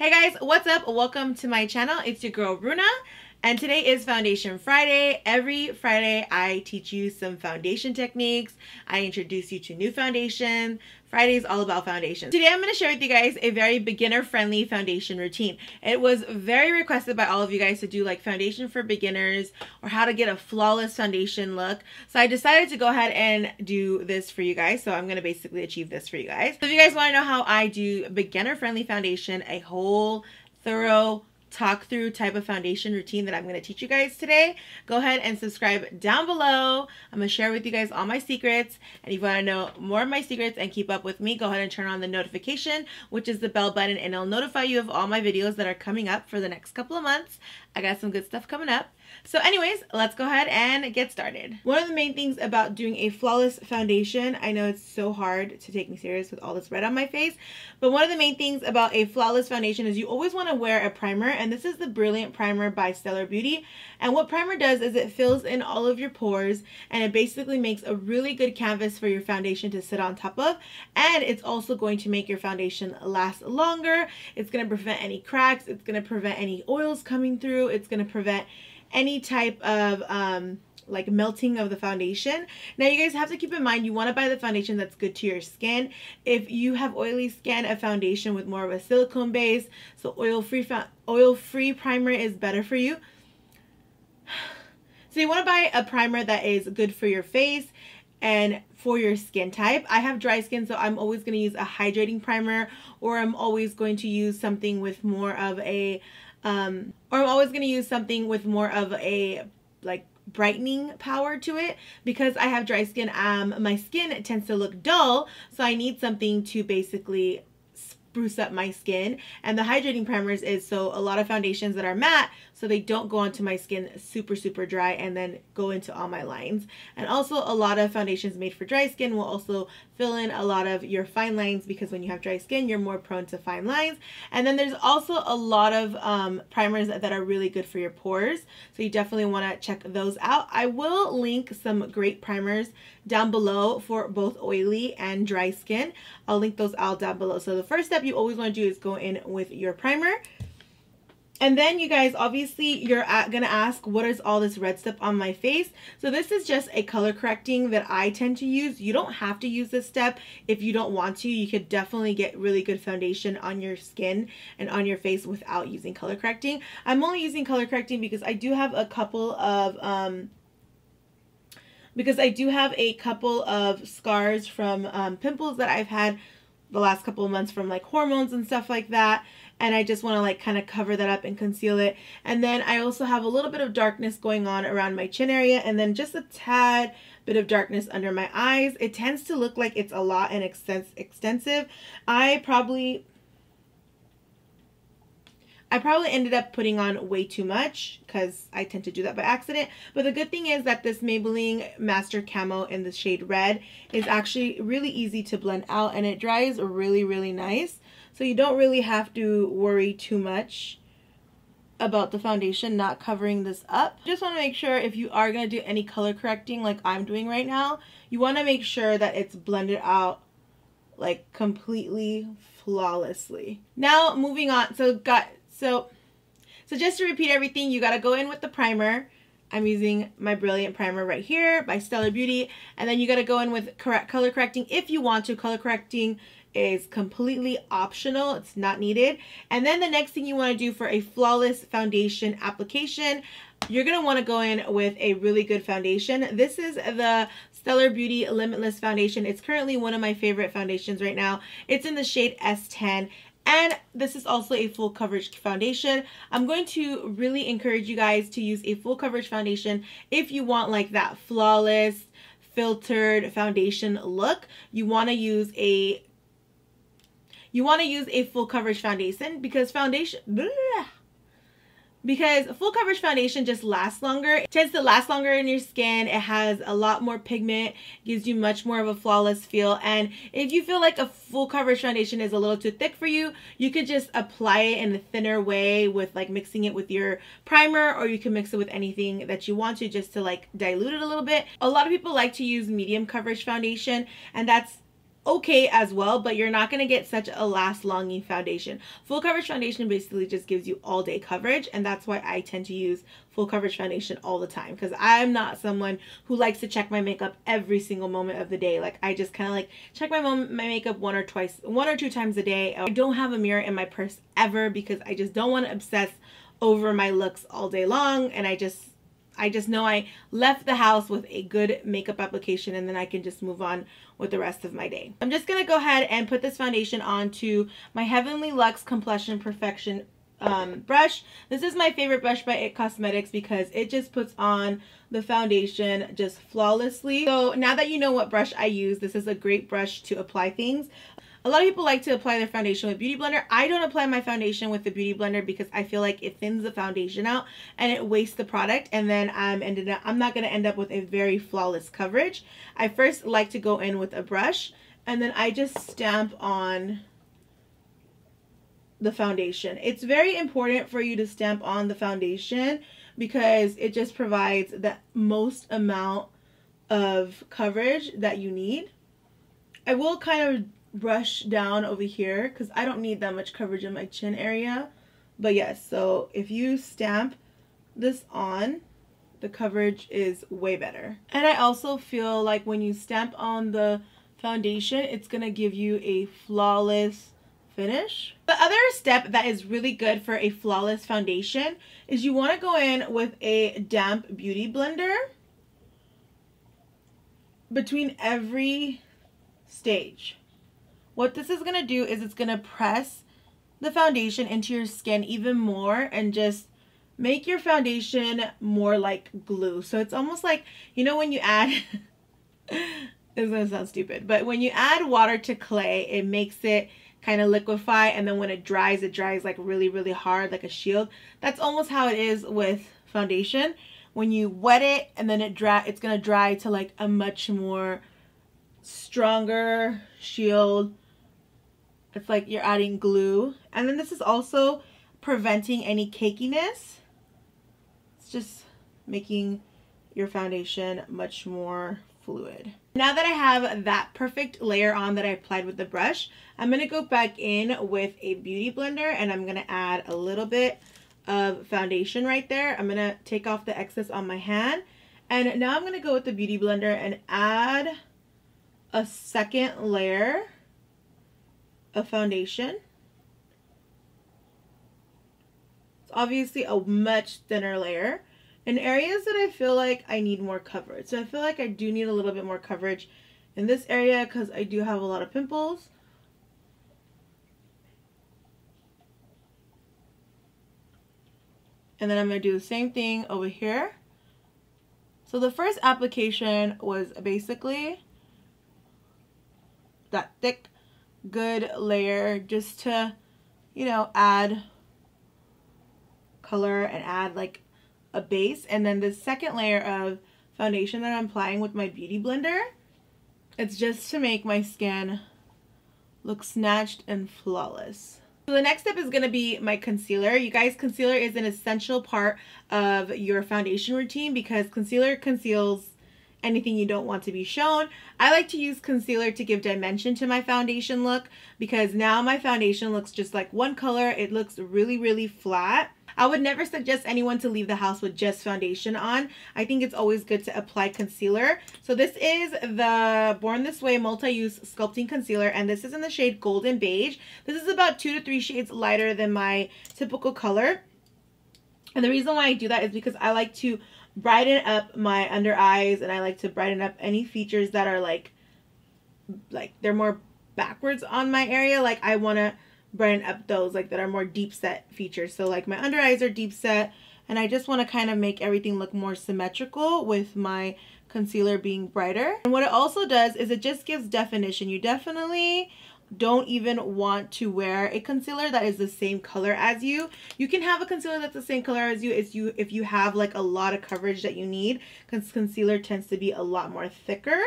Hey guys, what's up? Welcome to my channel. It's your girl Runa, and today is Foundation Friday. Every Friday I teach you some foundation techniques. I introduce you to new foundation. Friday is all about foundation. Today I'm going to share with you guys a very beginner friendly foundation routine. It was very requested by all of you guys to do like foundation for beginners or how to get a flawless foundation look. So I decided to go ahead and do this for you guys. So I'm going to basically achieve this for you guys. So if you guys want to know how I do beginner friendly foundation, a whole thorough talk through type of foundation routine that I'm going to teach you guys today, go ahead and subscribe down below. I'm going to share with you guys all my secrets, and if you want to know more of my secrets and keep up with me, go ahead and turn on the notification, which is the bell button, and it'll notify you of all my videos that are coming up for the next couple of months. I got some good stuff coming up. So anyways, let's go ahead and get started. One of the main things about doing a flawless foundation, I know it's so hard to take me serious with all this red on my face, but one of the main things about a flawless foundation is you always want to wear a primer, and this is the Brilliant Primer by Stellar Beauty. And what primer does is it fills in all of your pores, and it basically makes a really good canvas for your foundation to sit on top of, and it's also going to make your foundation last longer. It's going to prevent any cracks, it's going to prevent any oils coming through, it's going to prevent any type of like melting of the foundation. Now you guys have to keep in mind, you want to buy the foundation that's good to your skin. If you have oily skin, a foundation with more of a silicone base, so oil-free primer is better for you. So you want to buy a primer that is good for your face and for your skin type. I have dry skin, so I'm always going to use a hydrating primer, or I'm always going to use something with more of a like brightening power to it. Because I have dry skin, my skin tends to look dull, so I need something to basically spruce up my skin. And the hydrating primers is so a lot of foundations that are matte, so they don't go onto my skin super dry and then go into all my lines. And also a lot of foundations made for dry skin will also fill in a lot of your fine lines, because when you have dry skin you're more prone to fine lines. And then there's also a lot of primers that are really good for your pores, so you definitely want to check those out. I will link some great primers down below for both oily and dry skin. I'll link those out down below. So the first step you always want to do is go in with your primer. And then you guys, obviously you're gonna ask, what is all this red stuff on my face? So this is just a color correcting that I tend to use. You don't have to use this step if you don't want to. You could definitely get really good foundation on your skin and on your face without using color correcting. I'm only using color correcting because I do have a couple of scars from pimples that I've had the last couple of months from like hormones and stuff like that, and I just want to like kind of cover that up and conceal it. And then I also have a little bit of darkness going on around my chin area, and then just a tad bit of darkness under my eyes. It tends to look like it's a lot and extensive. I probably ended up putting on way too much because I tend to do that by accident. But the good thing is that this Maybelline Master Camo in the shade Red is actually really easy to blend out, and it dries really nice. So you don't really have to worry too much about the foundation not covering this up. Just want to make sure if you are going to do any color correcting like I'm doing right now, you want to make sure that it's blended out like completely flawlessly. Now moving on, so just to repeat everything, you got to go in with the primer. I'm using my Brilliant Primer right here by Stellar Beauty, and then you got to go in with color correcting if you want to. Color correcting is completely optional, it's not needed. And then the next thing you want to do for a flawless foundation application, you're going to want to go in with a really good foundation. This is the Stellar Beauty Limitless Foundation. It's currently one of my favorite foundations right now. It's in the shade S10. And this is also a full coverage foundation. I'm going to really encourage you guys to use a full coverage foundation if you want like that flawless filtered foundation look. You want to use a full coverage foundation because full coverage foundation just lasts longer. It tends to last longer in your skin. It has a lot more pigment, gives you much more of a flawless feel. And if you feel like a full coverage foundation is a little too thick for you, you could just apply it in a thinner way with like mixing it with your primer, or you can mix it with anything that you want to just to like dilute it a little bit. A lot of people like to use medium coverage foundation, and that's okay as well, but you're not going to get such a last-longing foundation. Full coverage foundation basically just gives you all day coverage, and that's why I tend to use full coverage foundation all the time, because I'm not someone who likes to check my makeup every single moment of the day. Like, I just kind of like check my makeup one or two times a day. I don't have a mirror in my purse ever because I just don't want to obsess over my looks all day long, and I just know I left the house with a good makeup application, and then I can just move on with the rest of my day. I'm just going to go ahead and put this foundation onto my Heavenly Luxe Complexion Perfection brush. This is my favorite brush by IT Cosmetics because it just puts on the foundation just flawlessly. So now that you know what brush I use, this is a great brush to apply things. A lot of people like to apply their foundation with Beauty Blender. I don't apply my foundation with the Beauty Blender because I feel like it thins the foundation out and it wastes the product, and then I'm not going to end up with a very flawless coverage. I first like to go in with a brush, and then I just stamp on the foundation. It's very important for you to stamp on the foundation because it just provides the most amount of coverage that you need. I will kind of brush down over here because I don't need that much coverage in my chin area, but yes, so if you stamp this on, the coverage is way better. And I also feel like when you stamp on the foundation, it's gonna give you a flawless finish. The other step that is really good for a flawless foundation is you want to go in with a damp beauty blender between every stage. What this is going to do is it's going to press the foundation into your skin even more and just make your foundation more like glue. So it's almost like, you know, when you add, this is going to sound stupid, but when you add water to clay, it makes it kind of liquefy, and then when it dries like really, really hard, like a shield. That's almost how it is with foundation. When you wet it and then it's going to dry to like a much more stronger shield. It's like you're adding glue. And then this is also preventing any cakiness. It's just making your foundation much more fluid. Now that I have that perfect layer on that I applied with the brush, I'm going to go back in with a beauty blender and I'm going to add a little bit of foundation right there. I'm going to take off the excess on my hand, and now I'm going to go with the beauty blender and add a second layer of foundation. It's obviously a much thinner layer in areas that I feel like I need more coverage. So I feel like I do need a little bit more coverage in this area because I do have a lot of pimples. And then I'm going to do the same thing over here. So the first application was basically that thick, good layer just to, you know, add color and add like a base. And then the second layer of foundation that I'm applying with my beauty blender, it's just to make my skin look snatched and flawless. So the next step is going to be my concealer. You guys, concealer is an essential part of your foundation routine because concealer conceals anything you don't want to be shown. I like to use concealer to give dimension to my foundation look because now my foundation looks just like one color. It looks really, really flat. I would never suggest anyone to leave the house with just foundation on. I think it's always good to apply concealer. So this is the Born This Way Multi-Use Sculpting Concealer, and this is in the shade Golden Beige. This is about 2 to 3 shades lighter than my typical color. And the reason why I do that is because I like to brighten up my under eyes, and I like to brighten up any features that are like they're more backwards on my area. Like I want to brighten up those like that are more deep set features. So like my under eyes are deep set, and I just want to kind of make everything look more symmetrical with my concealer being brighter. And what it also does is it just gives definition. You definitely don't even want to wear a concealer that is the same color as you. You can have a concealer that's the same color as you if you have like a lot of coverage that you need, because concealer tends to be a lot more thicker.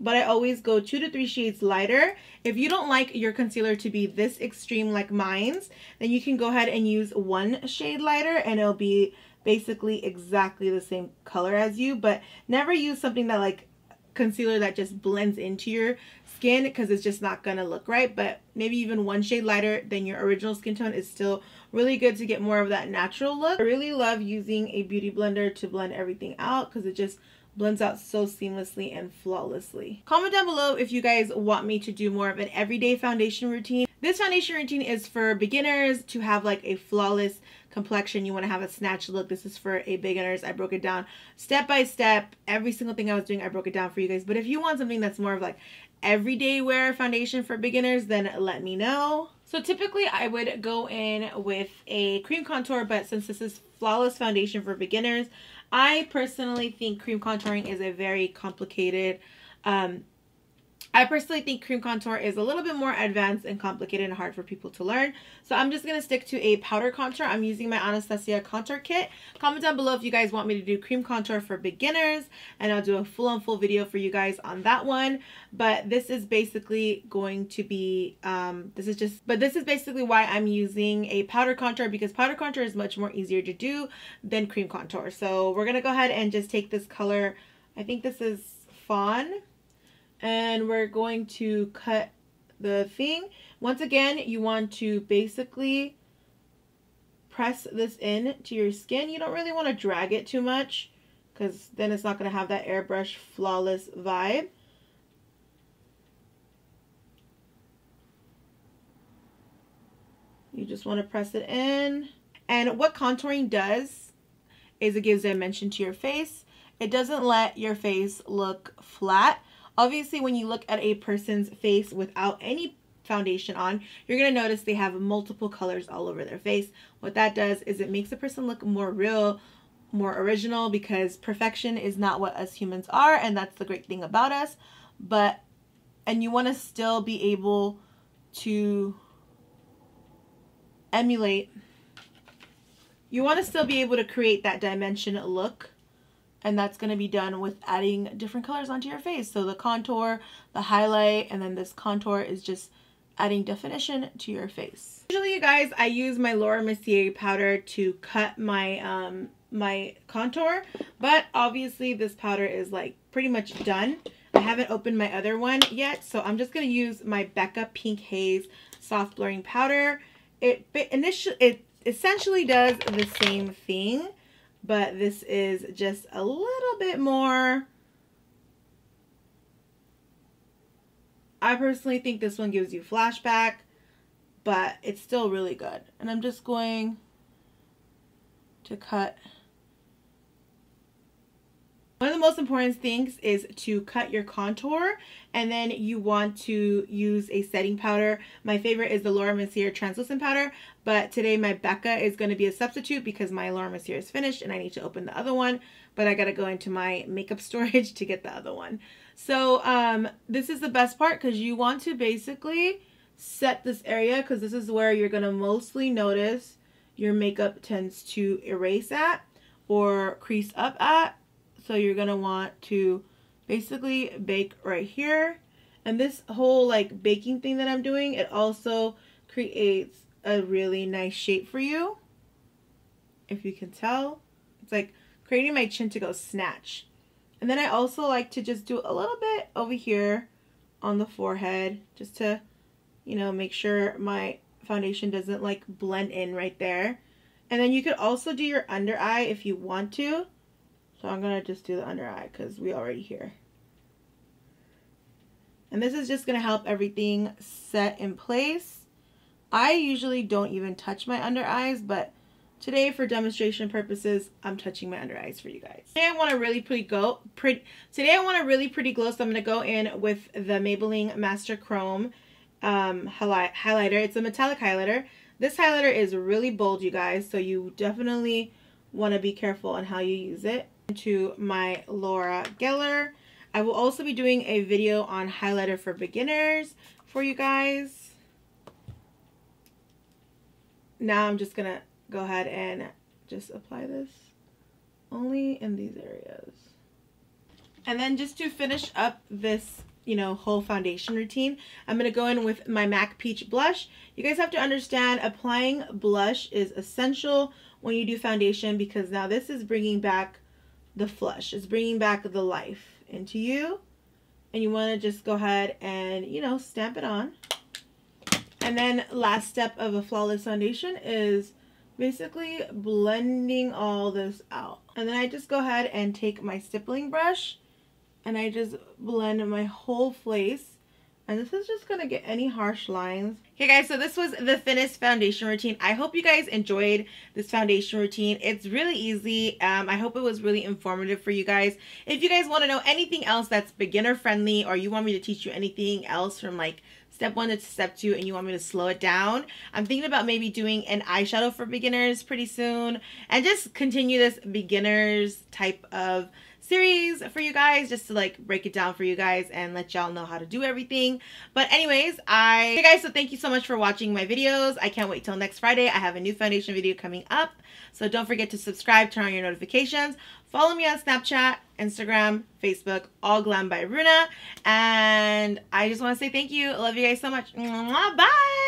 But I always go 2 to 3 shades lighter. If you don't like your concealer to be this extreme like mine's, then you can go ahead and use 1 shade lighter and it'll be basically exactly the same color as you. But never use something that like concealer that just blends into your skin, because it's just not gonna look right. But maybe even one shade lighter than your original skin tone is still really good to get more of that natural look. I really love using a beauty blender to blend everything out because it just blends out so seamlessly and flawlessly. Comment down below if you guys want me to do more of an everyday foundation routine. This foundation routine is for beginners to have like a flawless complexion. You want to have a snatch look. This is for a beginners. I broke it down step by step. Every single thing I was doing, I broke it down for you guys. But if you want something that's more of like everyday wear foundation for beginners, then let me know. So typically I would go in with a cream contour, but since this is flawless foundation for beginners, I personally think cream contouring is a very complicated, I personally think cream contour is a little bit more advanced and complicated and hard for people to learn. So I'm just going to stick to a powder contour. I'm using my Anastasia contour kit. Comment down below if you guys want me to do cream contour for beginners, and I'll do a full video for you guys on that one. But this is basically going to be, this is basically why I'm using a powder contour, because powder contour is much more easier to do than cream contour. So we're going to go ahead and just take this color, I think this is Fawn, and we're going to cut the thing. Once again, you want to basically press this in to your skin. You don't really want to drag it too much because then it's not going to have that airbrush flawless vibe. You just want to press it in. And what contouring does is it gives dimension to your face. It doesn't let your face look flat. Obviously, when you look at a person's face without any foundation on, you're going to notice they have multiple colors all over their face. What that does is it makes a person look more real, more original, because perfection is not what us humans are, and that's the great thing about us. And you want to still be able to emulate, you want to still be able to create that dimension look. And that's going to be done with adding different colors onto your face. So the contour, the highlight, and then this contour is just adding definition to your face. Usually, you guys, I use my Laura Mercier powder to cut my my contour, but obviously this powder is like pretty much done. I haven't opened my other one yet, so I'm just going to use my Becca Pink Haze Soft Blurring Powder. It essentially does the same thing, but this is just a little bit more. I personally think this one gives you flashback, but it's still really good. And I'm just going to cut. One of the most important things is to cut your contour, and then you want to use a setting powder. My favorite is the Laura Mercier translucent powder, but today my Becca is going to be a substitute because my Laura Mercier is finished and I need to open the other one, but I got to go into my makeup storage to get the other one. So this is the best part, because you want to basically set this area, because this is where you're going to mostly notice your makeup tends to erase at or crease up at. So you're going to want to basically bake right here. And this whole like baking thing that I'm doing, it also creates a really nice shape for you. If you can tell, it's like creating my chin to go snatch. And then I also like to just do a little bit over here on the forehead, just to, you know, make sure my foundation doesn't like blend in right there. And then you could also do your under eye if you want to. So I'm going to just do the under eye because we already here. And this is just going to help everything set in place. I usually don't even touch my under eyes, but today for demonstration purposes, I'm touching my under eyes for you guys. Today I want a really pretty glow, so I'm going to go in with the Maybelline Master Chrome highlighter. It's a metallic highlighter. This highlighter is really bold, you guys, so you definitely want to be careful on how you use it. To my Laura Geller. I will also be doing a video on highlighter for beginners for you guys. Now I'm just gonna go ahead and just apply this only in these areas. And then just to finish up this, you know, whole foundation routine, I'm gonna go in with my MAC Peach blush. You guys have to understand, applying blush is essential when you do foundation, because now this is bringing back the flush. It's bringing back the life into you. and you want to just go ahead and, you know, stamp it on. And then last step of a flawless foundation is basically blending all this out. And then I just go ahead and take my stippling brush and I just blend my whole face. And this is just going to get any harsh lines. Okay guys, so this was the thinnest foundation routine. I hope you guys enjoyed this foundation routine. It's really easy. I hope it was really informative for you guys. If you guys want to know anything else that's beginner friendly, or you want me to teach you anything else from like step 1 to step 2 and you want me to slow it down, I'm thinking about maybe doing an eyeshadow for beginners pretty soon, and just continue this beginners type of series for you guys, just to like break it down for you guys and let y'all know how to do everything. But anyways, hey guys, so thank you so much for watching my videos. I can't wait till next Friday. I have a new foundation video coming up, so don't forget to subscribe, turn on your notifications, follow me on Snapchat, Instagram, Facebook, all Glam by Runa. And I just want to say thank you. I love you guys so much. Bye.